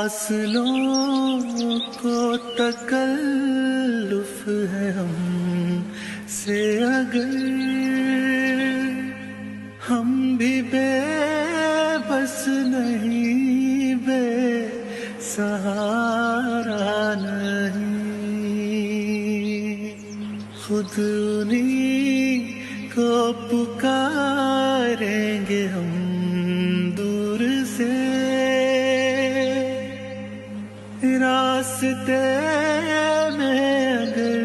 فاصلوں کو تکلف ہے ہم سے اگر ہم بھی بے بس نہیں، بے سہارا نہیں، خود انہیں کو پکاریں گے ہم دور سے، راستے میں اگر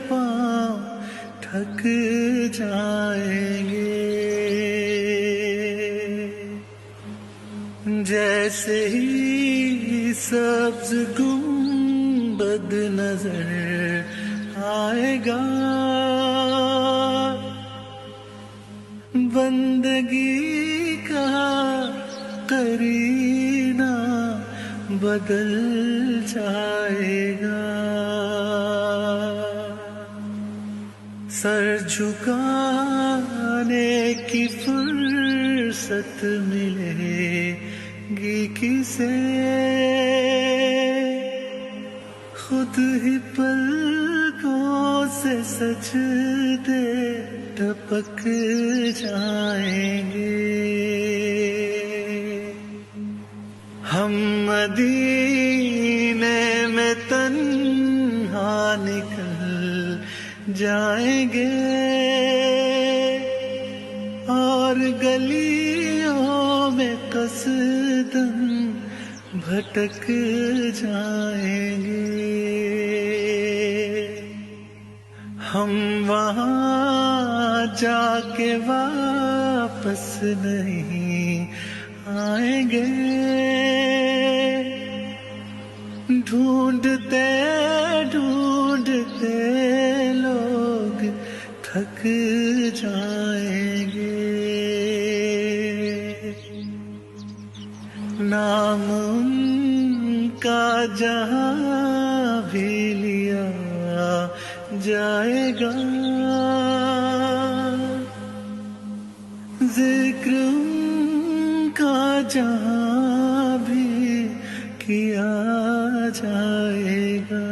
پاؤں تھک جائیں گے، جیسے ہی سبز گنبد نظر آئے گا، بندگی کا قرینہ بدل جائے گا، سر جھکانے کی فرصت ملے گی کسے، خود ہی پلکوں سے سجدے ٹپک جائیں گے، ہم مدینے میں تنہا نکل جائیں گے، اور گلیوں میں قصداً بھٹک جائیں گے، ہم وہاں جا کے واپس نہیں آئیں گے، ڈھونڈتے ڈھونڈتے لوگ تھک جائیں گے، نام ان کا جہاں بھی لیا جائے گا، ذکر ان کا جہاں بھی کیا جائے گا،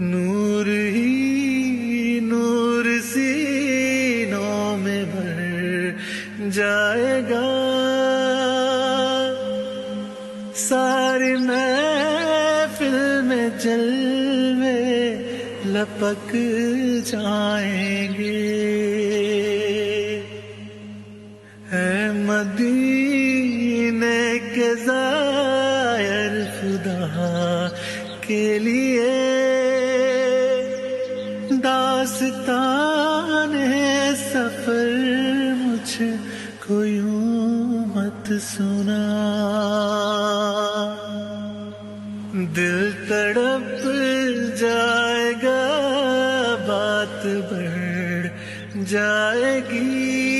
نور ہی نور سینوں میں بھر جائے گا، ساری محفل میں جلوے لپک جائیں گے، اے مدینے کے زائر خدا کے لیے داستان سفر مجھ کو یوں مت سنا، دل تڑپ جائے گا، بات بڑھ جائے گی،